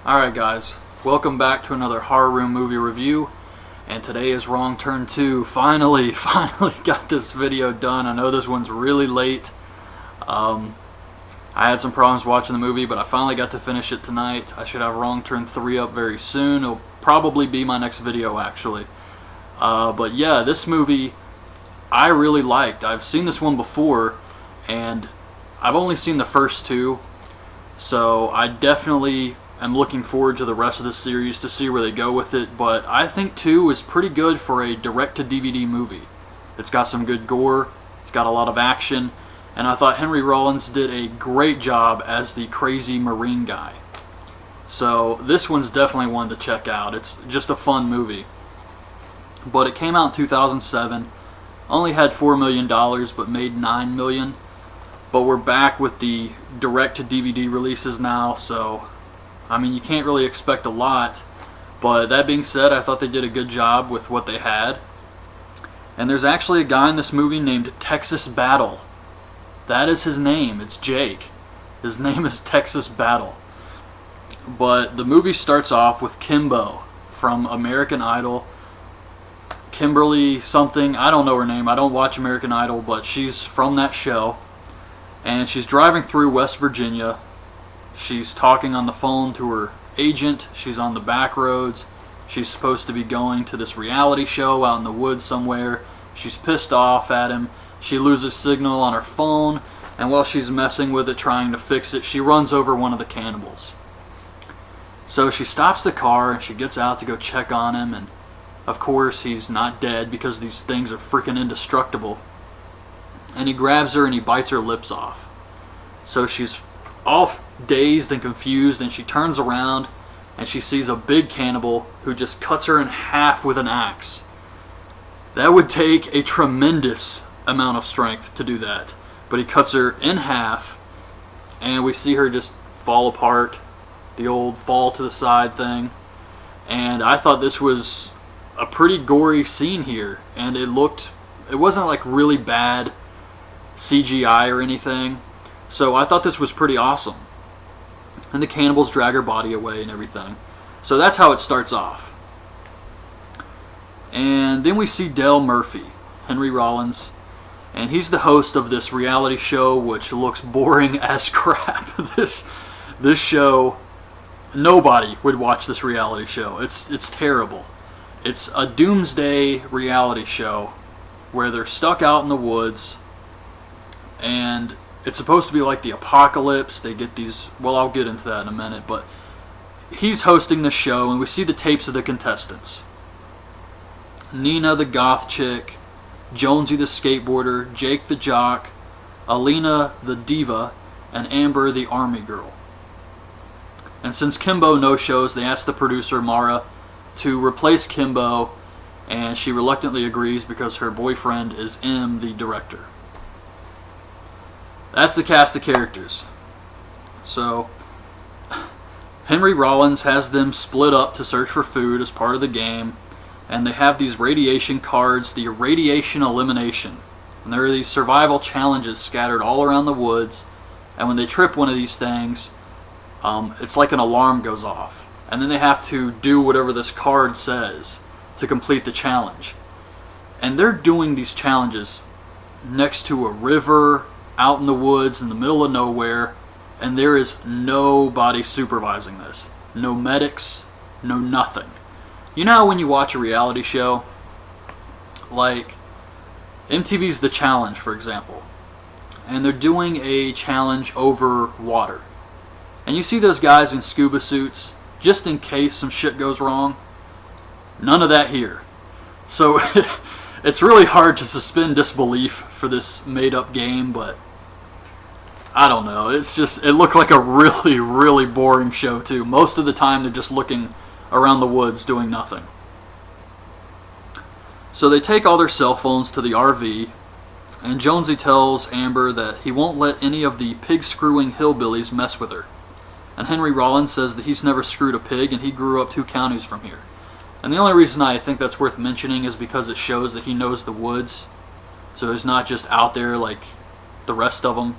Alright guys, welcome back to another Horror Room movie review, and today is Wrong Turn 2. Finally got this video done. I know this one's really late. I had some problems watching the movie, but I finally got to finish it tonight. I should have Wrong Turn 3 up very soon. It'll probably be my next video actually. But yeah, this movie I really liked. I've seen this one before, and I've only seen the first two, so I definitely am looking forward to the rest of the series to see where they go with it. But I think 2 is pretty good for a direct-to-DVD movie. It's got some good gore, it's got a lot of action, and I thought Henry Rollins did a great job as the crazy Marine guy. So this one's definitely one to check out. It's just a fun movie. But it came out in 2007, only had $4 million but made $9 million. But we're back with the direct-to-DVD releases now, so I mean, you can't really expect a lot. But that being said, I thought they did a good job with what they had. And there's actually a guy in this movie named Texas Battle. That is his name. It's Jake. His name is Texas Battle. But the movie starts off with Kimbo from American Idol. Kimberly something, I don't know her name. I don't watch American Idol, but she's from that show. And she's driving through West Virginia. She's talking on the phone to her agent. She's on the back roads. She's supposed to be going to this reality show out in the woods somewhere. She's pissed off at him. She loses signal on her phone, and while she's messing with it, trying to fix it, she runs over one of the cannibals. So she stops the car and she gets out to go check on him, and of course he's not dead because these things are freaking indestructible. And he grabs her and he bites her lips off. So she's all dazed and confused, and she turns around and she sees a big cannibal who just cuts her in half with an axe. That would take a tremendous amount of strength to do that, but he cuts her in half, and we see her just fall apart, the old fall to the side thing. And I thought this was a pretty gory scene here, and it wasn't like really bad CGI or anything. So I thought this was pretty awesome. And the cannibals drag her body away and everything. So that's how it starts off. And then we see Del Murphy, Henry Rollins. And he's the host of this reality show, which looks boring as crap. This show, nobody would watch this reality show. It's terrible. It's a doomsday reality show where they're stuck out in the woods, and it's supposed to be like the apocalypse. They get these, well, I'll get into that in a minute, but he's hosting the show, and we see the tapes of the contestants. Nina the goth chick, Jonesy the skateboarder, Jake the jock, Alina the diva, and Amber the army girl. And since Kimbo no-shows, they ask the producer, Mara, to replace Kimbo, and she reluctantly agrees because her boyfriend is M, the director. That's the cast of characters. So Henry Rollins has them split up to search for food as part of the game, and they have these radiation cards, the radiation elimination. And there are these survival challenges scattered all around the woods, and when they trip one of these things, it's like an alarm goes off. And then they have to do whatever this card says to complete the challenge. And they're doing these challenges next to a river, out in the woods, in the middle of nowhere, and there is nobody supervising this. No medics, no nothing. You know how when you watch a reality show, like MTV's The Challenge, for example, and they're doing a challenge over water, and you see those guys in scuba suits, just in case some shit goes wrong? None of that here. So it's really hard to suspend disbelief for this made-up game, but I don't know. It looked like a really, really boring show too. Most of the time they're just looking around the woods doing nothing. So they take all their cell phones to the RV, and Jonesy tells Amber that he won't let any of the pig-screwing hillbillies mess with her. And Henry Rollins says that he's never screwed a pig, and he grew up 2 counties from here. And the only reason I think that's worth mentioning is because it shows that he knows the woods. So he's not just out there like the rest of them.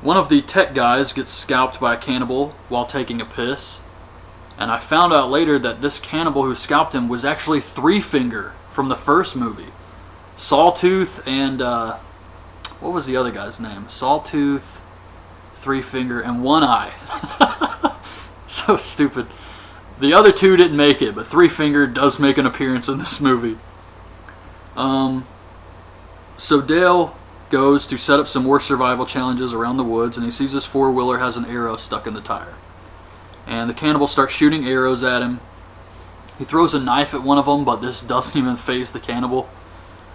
One of the tech guys gets scalped by a cannibal while taking a piss. And I found out later that this cannibal who scalped him was actually Three Finger from the first movie. Sawtooth and, what was the other guy's name? Sawtooth, Three Finger, and One Eye. So stupid. The other two didn't make it, but Three Finger does make an appearance in this movie. So Dale goes to set up some more survival challenges around the woods, and he sees his four-wheeler has an arrow stuck in the tire. And the cannibal starts shooting arrows at him. He throws a knife at one of them, but this doesn't even faze the cannibal.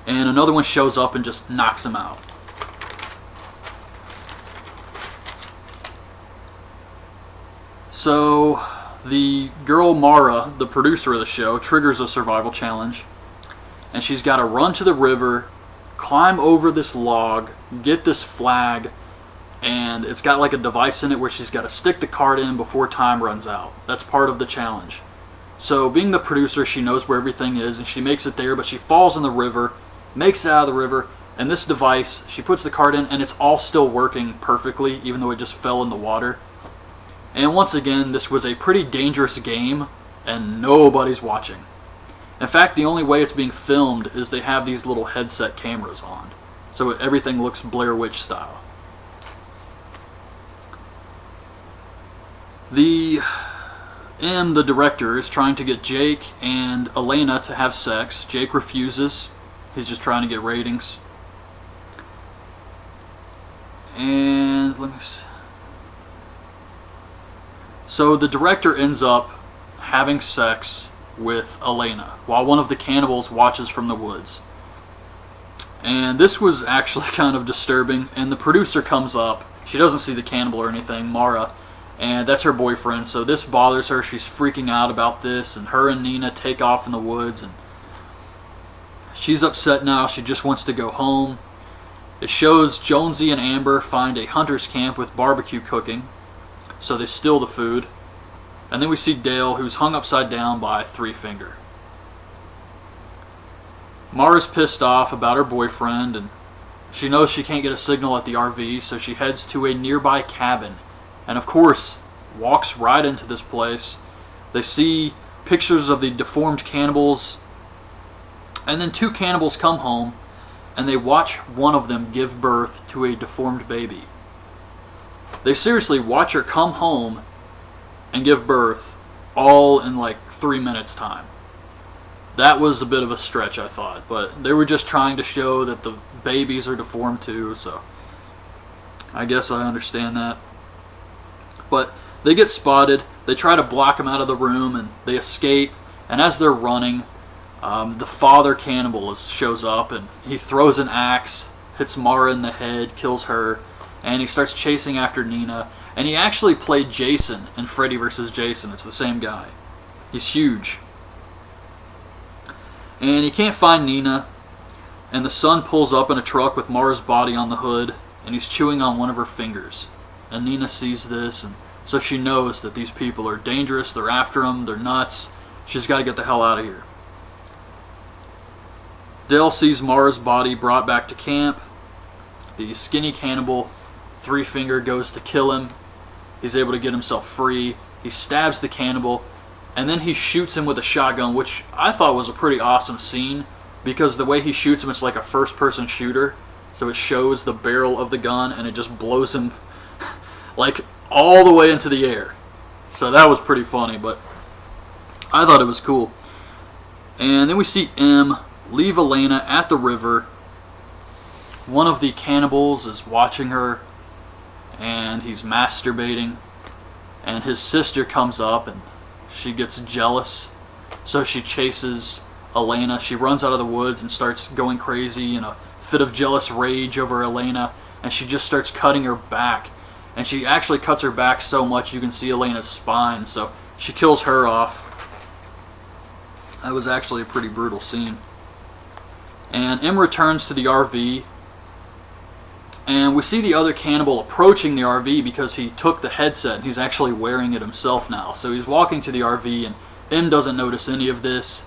And another one shows up and just knocks him out. So the girl Mara, the producer of the show, triggers a survival challenge. And she's got to run to the river, climb over this log, get this flag, and it's got like a device in it where she's got to stick the card in before time runs out. That's part of the challenge. So being the producer, she knows where everything is, and she makes it there, but she falls in the river, makes it out of the river, and this device, she puts the card in, and it's all still working perfectly, even though it just fell in the water. And once again, this was a pretty dangerous game, and nobody's watching. In fact, the only way it's being filmed is they have these little headset cameras on, so everything looks Blair Witch style. The director, is trying to get Jake and Elena to have sex. Jake refuses. He's just trying to get ratings. And let me see. So the director ends up having sex with Elena while one of the cannibals watches from the woods. And this was actually kind of disturbing. And the producer comes up. She doesn't see the cannibal or anything, Mara. And that's her boyfriend, so this bothers her. She's freaking out about this, and her and Nina take off in the woods, and she's upset now. She just wants to go home. It shows Jonesy and Amber find a hunter's camp with barbecue cooking, so they steal the food. And then we see Dale, who's hung upside down by Three Finger. Mara's pissed off about her boyfriend, and she knows she can't get a signal at the RV, so she heads to a nearby cabin. And of course, walks right into this place. They see pictures of the deformed cannibals. And then two cannibals come home, and they watch one of them give birth to a deformed baby. They seriously watch her come home and give birth all in like 3 minutes time. That was a bit of a stretch, I thought. But they were just trying to show that the babies are deformed too, so I guess I understand that. But they get spotted, they try to block them out of the room, and they escape. And as they're running, the father cannibal shows up, and he throws an axe, hits Mara in the head, kills her, and he starts chasing after Nina. And he actually played Jason in Freddy vs. Jason. It's the same guy. He's huge. And he can't find Nina, and the son pulls up in a truck with Mara's body on the hood, and he's chewing on one of her fingers. And Nina sees this, and so she knows that these people are dangerous, they're after him, they're nuts. She's got to get the hell out of here. Dale sees Mara's body brought back to camp. The skinny cannibal, Three Finger, goes to kill him. He's able to get himself free. He stabs the cannibal, and then he shoots him with a shotgun, which I thought was a pretty awesome scene, because the way he shoots him, it's like a first-person shooter. So it shows the barrel of the gun, and it just blows him like all the way into the air. So that was pretty funny, but I thought it was cool. And then we see M leave Elena at the river. One of the cannibals is watching her, and he's masturbating. And his sister comes up, and she gets jealous, so she chases Elena. She runs out of the woods and starts going crazy in a fit of jealous rage over Elena, and she just starts cutting her back. And she actually cuts her back so much you can see Elena's spine, so she kills her off. That was actually a pretty brutal scene. And M returns to the RV, and we see the other cannibal approaching the RV because he took the headset and he's actually wearing it himself now. So he's walking to the RV, and M doesn't notice any of this.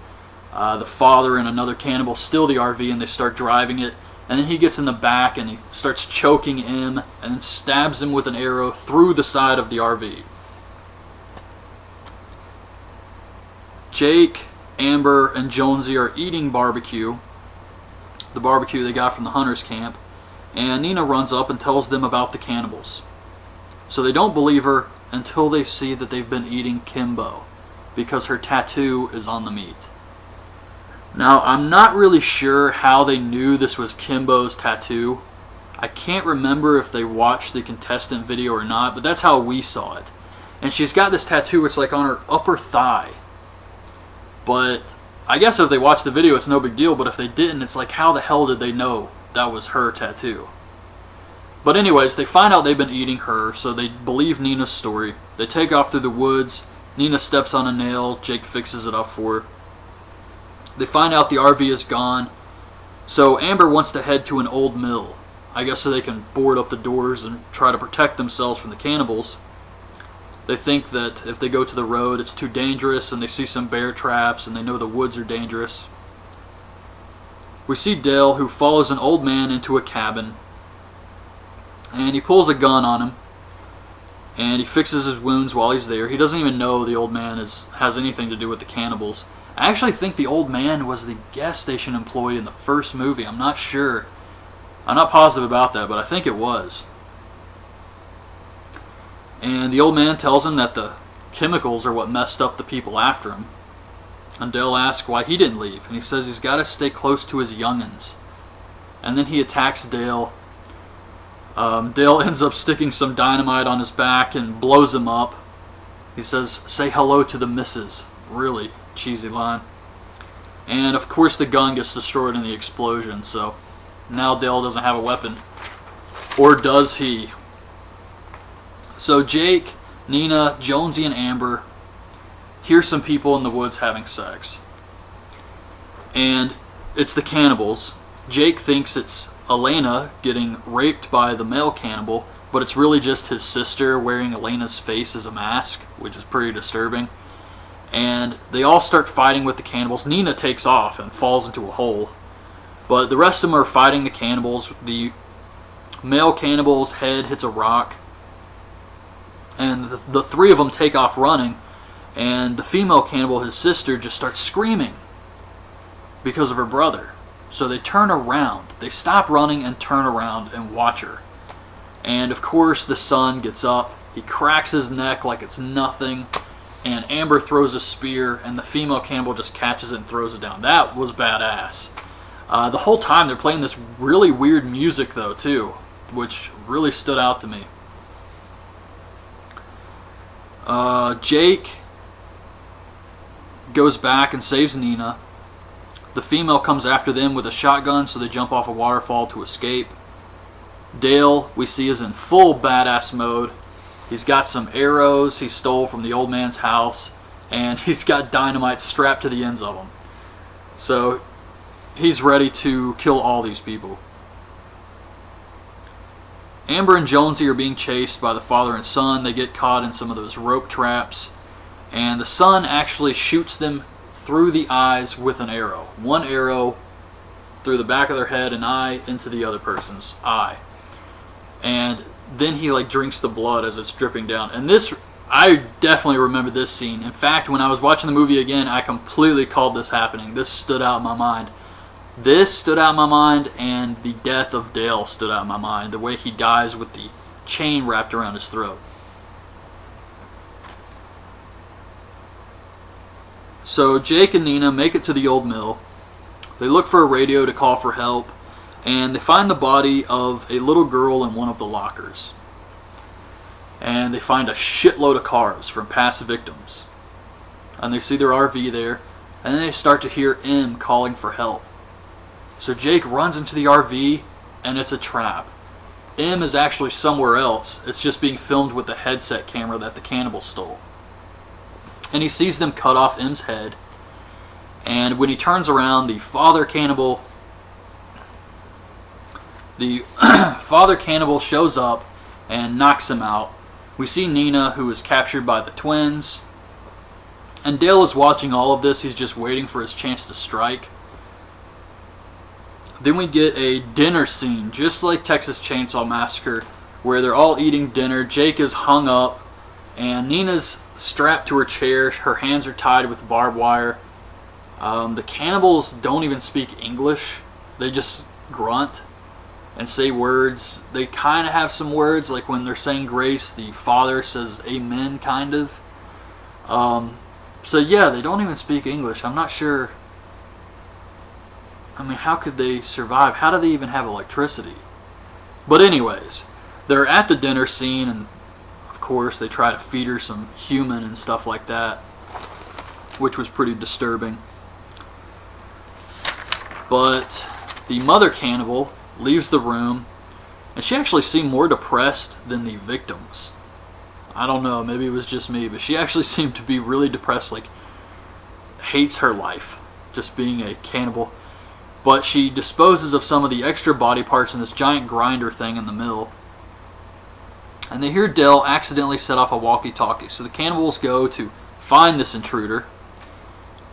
The father and another cannibal steal the RV, and they start driving it. And then he gets in the back and he starts choking him and then stabs him with an arrow through the side of the RV. Jake, Amber, and Jonesy are eating barbecue, the barbecue they got from the hunter's camp, and Nina runs up and tells them about the cannibals. So they don't believe her until they see that they've been eating Kimbo, because her tattoo is on the meat. Now, I'm not really sure how they knew this was Kimbo's tattoo. I can't remember if they watched the contestant video or not, but that's how we saw it. And she's got this tattoo, it's like on her upper thigh. But I guess if they watched the video, it's no big deal, but if they didn't, it's like, how the hell did they know that was her tattoo? But anyways, they find out they've been eating her, so they believe Nina's story. They take off through the woods. Nina steps on a nail. Jake fixes it up for her. They find out the RV is gone, so Amber wants to head to an old mill, I guess so they can board up the doors and try to protect themselves from the cannibals. They think that if they go to the road, it's too dangerous, and they see some bear traps, and they know the woods are dangerous. We see Dale, who follows an old man into a cabin, and he pulls a gun on him, and he fixes his wounds while he's there. He doesn't even know the old man has anything to do with the cannibals. I actually think the old man was the gas station employee in the first movie. I'm not sure. I'm not positive about that, but I think it was. And the old man tells him that the chemicals are what messed up the people after him. And Dale asks why he didn't leave, and he says he's got to stay close to his youngins. And then he attacks Dale. Dale ends up sticking some dynamite on his back and blows him up. He says, "Say hello to the missus." Really cheesy line. And of course the gun gets destroyed in the explosion, so now Dale doesn't have a weapon. Or does he? So Jake, Nina, Jonesy, and Amber hear some people in the woods having sex. And it's the cannibals. Jake thinks it's Elena getting raped by the male cannibal, but it's really just his sister wearing Elena's face as a mask, which is pretty disturbing. And they all start fighting with the cannibals. Nina takes off and falls into a hole. But the rest of them are fighting the cannibals. The male cannibal's head hits a rock. And the three of them take off running. And the female cannibal, his sister, just starts screaming because of her brother. So they turn around. They stop running and turn around and watch her. And of course the son gets up. He cracks his neck like it's nothing. And Amber throws a spear, and the female cannibal just catches it and throws it down. That was badass. The whole time they're playing this really weird music, though, too, which really stood out to me. Jake goes back and saves Nina. The female comes after them with a shotgun, so they jump off a waterfall to escape. Dale, we see, is in full badass mode. He's got some arrows he stole from the old man's house, and he's got dynamite strapped to the ends of them. So he's ready to kill all these people. Amber and Jonesy are being chased by the father and son. They get caught in some of those rope traps, and the son actually shoots them through the eyes with an arrow. One arrow through the back of their head and eye into the other person's eye. And then he drinks the blood as it's dripping down. And this, I definitely remember this scene. In fact, when I was watching the movie again, I completely called this happening. This stood out in my mind. This stood out in my mind, and the death of Dale stood out in my mind. The way he dies with the chain wrapped around his throat. So Jake and Nina make it to the old mill. They look for a radio to call for help. And they find the body of a little girl in one of the lockers. And they find a shitload of cars from past victims. And they see their RV there. And then they start to hear M calling for help. So Jake runs into the RV, and it's a trap. M is actually somewhere else. It's just being filmed with the headset camera that the cannibal stole. And he sees them cut off M's head. And when he turns around, the father cannibal shows up and knocks him out. We see Nina, who is captured by the twins. And Dale is watching all of this. He's just waiting for his chance to strike. Then we get a dinner scene, just like Texas Chainsaw Massacre, where they're all eating dinner. Jake is hung up, and Nina's strapped to her chair. Her hands are tied with barbed wire. The cannibals don't even speak English. They just grunt and say words. They kind of have some words, like when they're saying grace, the father says amen, kind of. So yeah, they don't even speak English. I'm not sure. I mean, how could they survive? How do they even have electricity? But anyways, they're at the dinner scene, and of course they try to feed her some human and stuff like that, which was pretty disturbing. But the mother cannibal leaves the room, and she actually seemed more depressed than the victims. I don't know, maybe it was just me, but she actually seemed to be really depressed, like hates her life, just being a cannibal. But she disposes of some of the extra body parts in this giant grinder thing in the mill. And they hear Dell accidentally set off a walkie-talkie. So the cannibals go to find this intruder.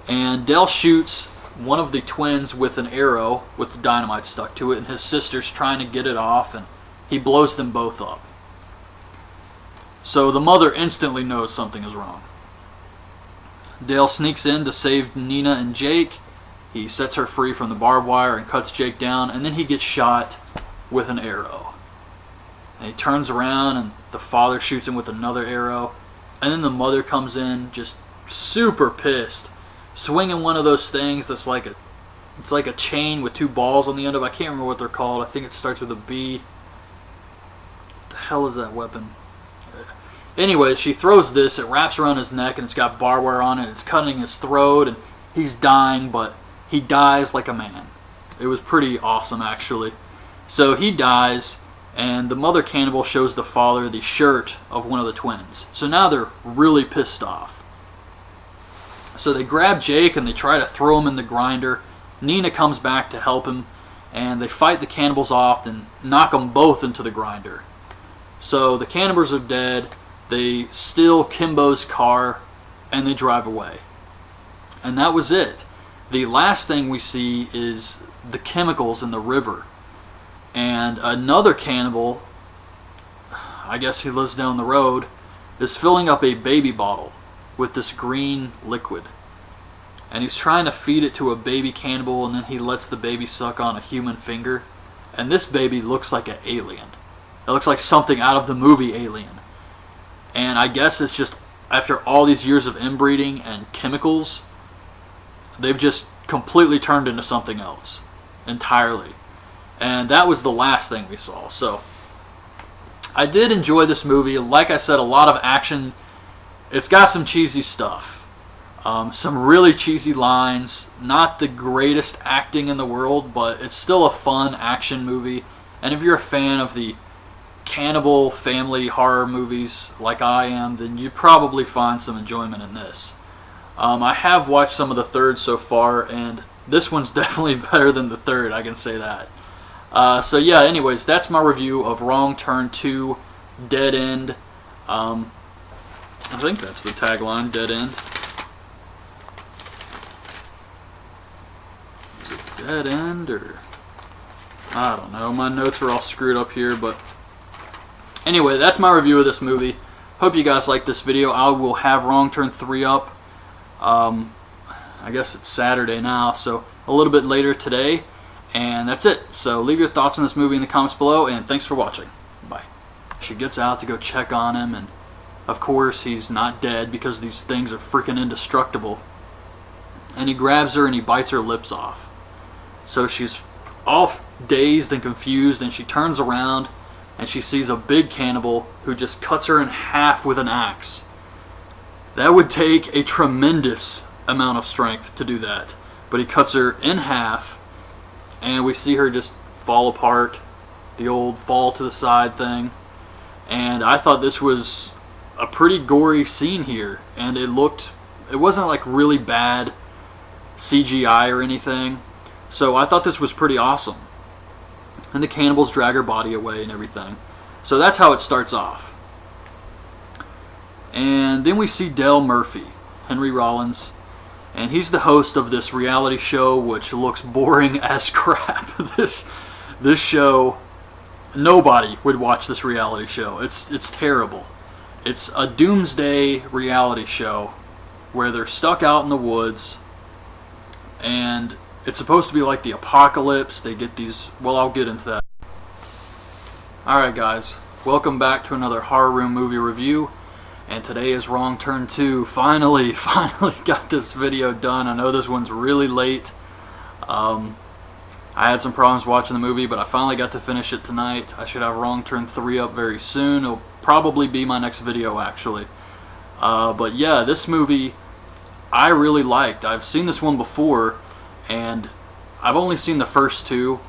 And Dell shoots one of the twins with an arrow with the dynamite stuck to it. And his sister's trying to get it off. And he blows them both up. So the mother instantly knows something is wrong. Dale sneaks in to save Nina and Jake. He sets her free from the barbed wire and cuts Jake down, and then he gets shot with an arrow. And he turns around, and the father shoots him with another arrow. And then the mother comes in, just super pissed, swinging one of those things that's like a chain with two balls on the end of it. I can't remember what they're called. I think it starts with a B. What the hell is that weapon? Anyway, she throws this. It wraps around his neck, and it's got barbed wire on it. It's cutting his throat, and he's dying, but he dies like a man. It was pretty awesome, actually. So he dies, and the mother cannibal shows the father the shirt of one of the twins. So now they're really pissed off. So they grab Jake, and they try to throw him in the grinder. Nina comes back to help him, and they fight the cannibals off and knock them both into the grinder. So the cannibals are dead. They steal Kimbo's car, and they drive away. And that was it. The last thing we see is the chemicals in the river. And another cannibal, I guess he lives down the road, is filling up a baby bottle with this green liquid. And he's trying to feed it to a baby cannibal, and then he lets the baby suck on a human finger. And this baby looks like an alien. It looks like something out of the movie Alien. And I guess it's just after all these years of inbreeding and chemicals, they've just completely turned into something else entirely. And that was the last thing we saw. So I did enjoy this movie. Like I said, a lot of action. It's got some cheesy stuff. Some really cheesy lines. Not the greatest acting in the world, but it's still a fun action movie. And if you're a fan of the cannibal family horror movies like I am, then you probably find some enjoyment in this. I have watched some of the third so far, and this one's definitely better than the third, I can say that. So yeah, anyways, that's my review of Wrong Turn 2, Dead End. I think that's the tagline, Dead End. Is it Dead End, or I don't know, my notes are all screwed up here, but anyway, that's my review of this movie. Hope you guys like this video. I will have Wrong Turn 3 up. I guess it's Saturday now, so a little bit later today. And that's it. So leave your thoughts on this movie in the comments below, and thanks for watching. Bye. She gets out to go check on him, and of course he's not dead because these things are freaking indestructible. And he grabs her and he bites her lips off. So she's all dazed and confused, and she turns around and she sees a big cannibal who just cuts her in half with an axe. That would take a tremendous amount of strength to do that. But he cuts her in half, and we see her just fall apart, the old fall to the side thing. And I thought this was a pretty gory scene here, and it wasn't like really bad CGI or anything. So I thought this was pretty awesome. And the cannibals drag her body away and everything. So that's how it starts off. And then we see Dale Murphy, Henry Rollins, And he's the host of this reality show, which looks boring as crap. This show, nobody would watch this reality show. It's terrible. It's a doomsday reality show where they're stuck out in the woods, and it's supposed to be like the apocalypse. They get these, well, I'll get into that. Alright guys, welcome back to another Horror Room movie review, and today is Wrong Turn 2. Finally got this video done. I know this one's really late. I had some problems watching the movie, but I finally got to finish it tonight. I should have Wrong Turn 3 up very soon. It'll probably be my next video, actually. But yeah, this movie I really liked. I've seen this one before, and I've only seen the first two,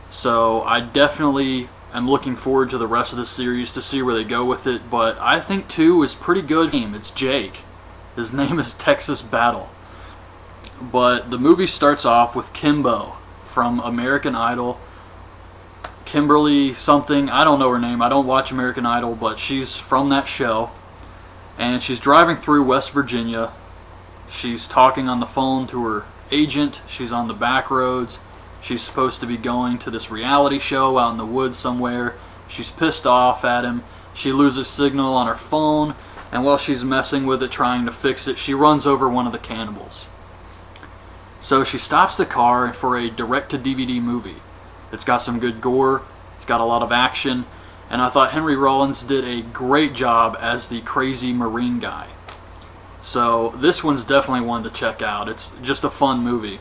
so I definitely am looking forward to the rest of the series to see where they go with it. But I think 2 is pretty good. It's Jake. His name is Texas Battle. But the movie starts off with Kimbo from American Idol. Kimberly something, I don't know her name. I don't watch American Idol, but she's from that show. And she's driving through West Virginia. She's talking on the phone to her agent. She's on the back roads. She's supposed to be going to this reality show out in the woods somewhere. She's pissed off at him. She loses signal on her phone, and while she's messing with it, trying to fix it, she runs over one of the cannibals. So she stops the car for a direct-to-DVD movie. It's got some good gore. It's got a lot of action. And I thought Henry Rollins did a great job as the crazy Marine guy. So this one's definitely one to check out. It's just a fun movie.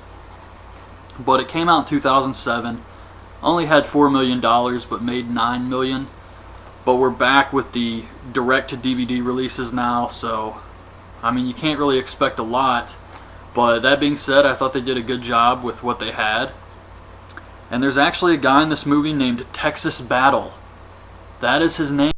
But it came out in 2007. Only had $4 million, but made $9 million. But we're back with the direct-to-DVD releases now, so I mean, you can't really expect a lot. But that being said, I thought they did a good job with what they had. And there's actually a guy in this movie named Texas Battle. That is his name.